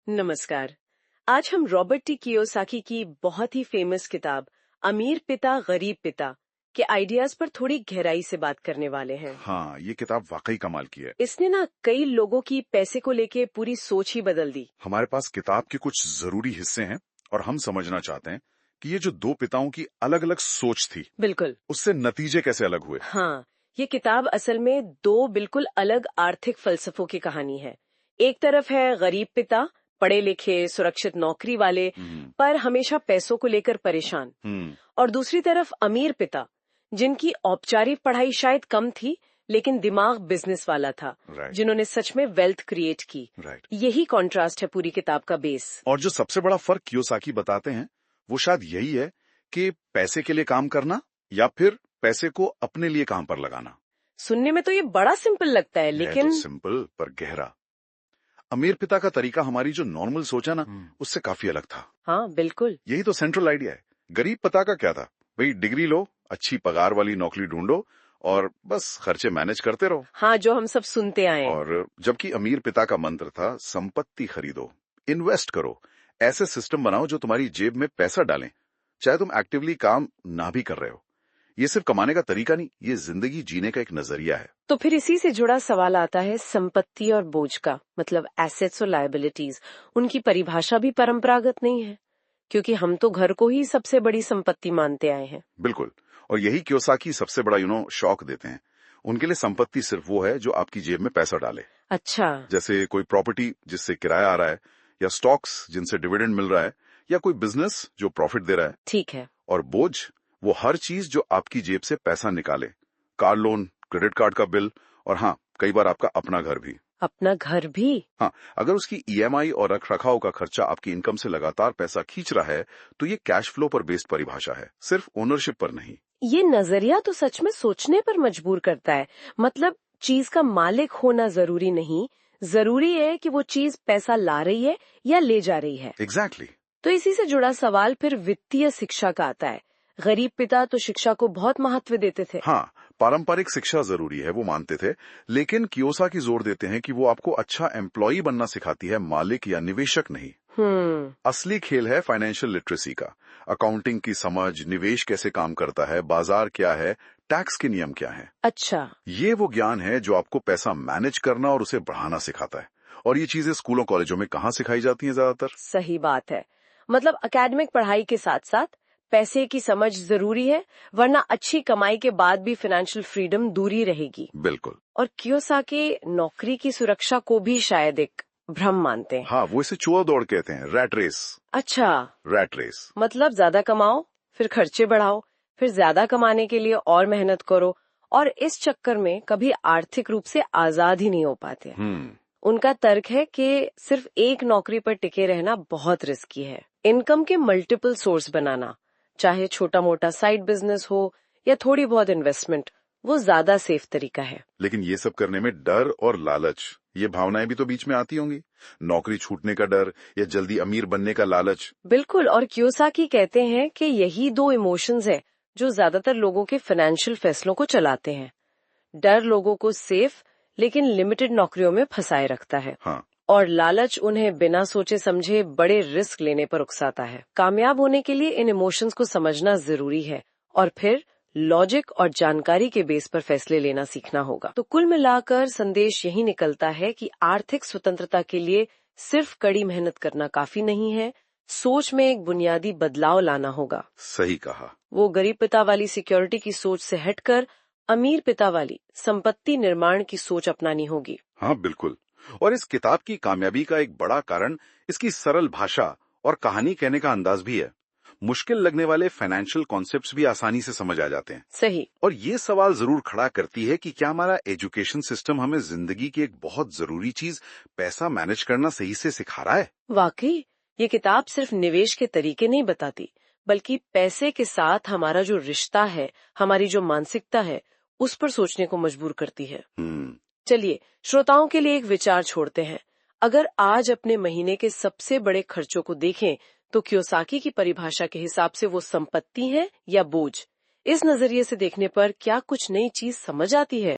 नमस्कार। आज हम रॉबर्ट टी कियोसाकी की बहुत ही फेमस किताब अमीर पिता गरीब पिता के आइडियाज पर थोड़ी गहराई से बात करने वाले हैं। हाँ, ये किताब वाकई कमाल की है। इसने ना कई लोगों की पैसे को लेके पूरी सोच ही बदल दी। हमारे पास किताब के कुछ जरूरी हिस्से हैं और हम समझना चाहते हैं कि ये जो दो पिताओं की अलग अलग सोच थी, बिल्कुल। उससे नतीजे कैसे अलग हुए। हाँ, ये किताब असल में दो बिल्कुल अलग आर्थिक फलसफों की कहानी है। एक तरफ है गरीब पिता, पढ़े लिखे सुरक्षित नौकरी वाले हम्म, पर हमेशा पैसों को लेकर परेशान, हम्म, और दूसरी तरफ अमीर पिता जिनकी औपचारिक पढ़ाई शायद कम थी लेकिन दिमाग बिजनेस वाला था, राइट, जिन्होंने सच में वेल्थ क्रिएट की। राइट। यही कॉन्ट्रास्ट है पूरी किताब का बेस। और जो सबसे बड़ा फर्क कियोसाकी बताते हैं, वो शायद यही है कि पैसे के लिए काम करना या फिर पैसे को अपने लिए काम पर लगाना। सुनने में तो ये बड़ा सिंपल लगता है, है तो लेकिन सिंपल पर गहरा। अमीर पिता का तरीका हमारी जो नॉर्मल सोच है ना, उससे काफी अलग था। हाँ बिल्कुल। यही तो सेंट्रल आइडिया है। गरीब पिता का क्या था? भाई डिग्री लो, अच्छी पगार वाली नौकरी ढूंढो और बस खर्चे मैनेज करते रहो। हाँ, जो हम सब सुनते आए हैं। और जबकि अमीर पिता का मंत्र था संपत्ति खरीदो, इन्वेस्ट करो, ऐसे सिस्टम बनाओ जो तुम्हारी जेब में पैसा डालें, चाहे तुम एक्टिवली काम ना भी कर रहे हो। ये सिर्फ कमाने का तरीका नहीं, ये जिंदगी जीने का एक नजरिया है। तो फिर इसी से जुड़ा सवाल आता है संपत्ति और बोझ का, मतलब एसेट्स और लायबिलिटीज। उनकी परिभाषा भी परंपरागत नहीं है, क्योंकि हम तो घर को ही सबसे बड़ी संपत्ति मानते आए हैं। बिल्कुल। और यही कियोसाकी सबसे बड़ा शौक देते हैं। उनके लिए संपत्ति सिर्फ वो है जो आपकी जेब में पैसा डाले। अच्छा। जैसे कोई प्रॉपर्टी जिससे किराया आ रहा है, या स्टॉक्स जिनसे डिविडेंड मिल रहा है, या कोई बिजनेस जो प्रॉफिट दे रहा है। ठीक है। और बोझ वो हर चीज जो आपकी जेब से पैसा निकाले, कार लोन, क्रेडिट कार्ड का बिल, और हाँ, कई बार आपका अपना घर भी। अपना घर भी? हाँ, अगर उसकी ईएमआई और रख रखाव का खर्चा आपकी इनकम से लगातार पैसा खींच रहा है, तो ये कैश फ्लो पर बेस्ड परिभाषा है, सिर्फ ओनरशिप पर नहीं। ये नजरिया तो सच में सोचने पर मजबूर करता है। मतलब चीज का मालिक होना जरूरी नहीं, जरूरी है कि वो चीज पैसा ला रही है या ले जा रही है। एग्जैक्टली। तो इसी से जुड़ा सवाल फिर वित्तीय शिक्षा का आता है। गरीब पिता तो शिक्षा को बहुत महत्व देते थे। हाँ, पारंपरिक शिक्षा जरूरी है, वो मानते थे, लेकिन कियोसाकी जोर देते हैं कि वो आपको अच्छा एम्प्लॉई बनना सिखाती है, मालिक या निवेशक नहीं। असली खेल है फाइनेंशियल लिटरेसी का, अकाउंटिंग की समझ, निवेश कैसे काम करता है, बाजार क्या है, टैक्स के नियम क्या है। अच्छा। ये वो ज्ञान है जो आपको पैसा मैनेज करना और उसे बढ़ाना सिखाता है। और ये चीजें स्कूलों कॉलेजों में कहाँ सिखाई जाती हैं ज्यादातर? सही बात है। मतलब एकेडमिक पढ़ाई के साथ साथ पैसे की समझ जरूरी है, वरना अच्छी कमाई के बाद भी फाइनेंशियल फ्रीडम दूरी रहेगी। बिल्कुल। और कियोसाकी नौकरी की सुरक्षा को भी शायद एक भ्रम मानते हैं। हाँ, वो इसे चूहा दौड़ कहते हैं, रैट रेस। अच्छा। रैट रेस मतलब ज्यादा कमाओ, फिर खर्चे बढ़ाओ, फिर ज्यादा कमाने के लिए और मेहनत करो, और इस चक्कर में कभी आर्थिक रूप से आजाद ही नहीं हो पाते। उनका तर्क है कि सिर्फ एक नौकरी पर टिके रहना बहुत रिस्की है। इनकम के मल्टीपल सोर्स बनाना, चाहे छोटा मोटा साइड बिजनेस हो या थोड़ी बहुत इन्वेस्टमेंट, वो ज्यादा सेफ तरीका है। लेकिन ये सब करने में डर और लालच, ये भावनाएं भी तो बीच में आती होंगी। नौकरी छूटने का डर या जल्दी अमीर बनने का लालच। बिल्कुल। और कियोसाकी कहते हैं कि यही दो इमोशंस है जो ज्यादातर लोगों के फाइनेंशियल फैसलों को चलाते हैं। डर लोगों को सेफ लेकिन लिमिटेड नौकरियों में फंसाए रखता है। हाँ। और लालच उन्हें बिना सोचे समझे बड़े रिस्क लेने पर उकसाता है। कामयाब होने के लिए इन इमोशंस को समझना जरूरी है और फिर लॉजिक और जानकारी के बेस पर फैसले लेना सीखना होगा। तो कुल मिलाकर संदेश यही निकलता है कि आर्थिक स्वतंत्रता के लिए सिर्फ कड़ी मेहनत करना काफी नहीं है, सोच में एक बुनियादी बदलाव लाना होगा। सही कहा। वो गरीब पिता वाली सिक्योरिटी की सोच से हटकर अमीर पिता वाली संपत्ति निर्माण की सोच अपनानी होगी। हाँ बिल्कुल। और इस किताब की कामयाबी का एक बड़ा कारण इसकी सरल भाषा और कहानी कहने का अंदाज भी है। मुश्किल लगने वाले फाइनेंशियल कॉन्सेप्ट्स भी आसानी से समझ आ जाते हैं। सही। और ये सवाल जरूर खड़ा करती है कि क्या हमारा एजुकेशन सिस्टम हमें जिंदगी की एक बहुत जरूरी चीज, पैसा मैनेज करना सही से सिखा रहा है? वाकई ये किताब सिर्फ निवेश के तरीके नहीं बताती, बल्कि पैसे के साथ हमारा जो रिश्ता है, हमारी जो मानसिकता है, उस पर सोचने को मजबूर करती है। चलिए श्रोताओं के लिए एक विचार छोड़ते हैं। अगर आज अपने महीने के सबसे बड़े खर्चों को देखें तो कियोसाकी की परिभाषा के हिसाब से वो संपत्ति है या बोझ? इस नजरिए से देखने पर क्या कुछ नई चीज समझ आती है?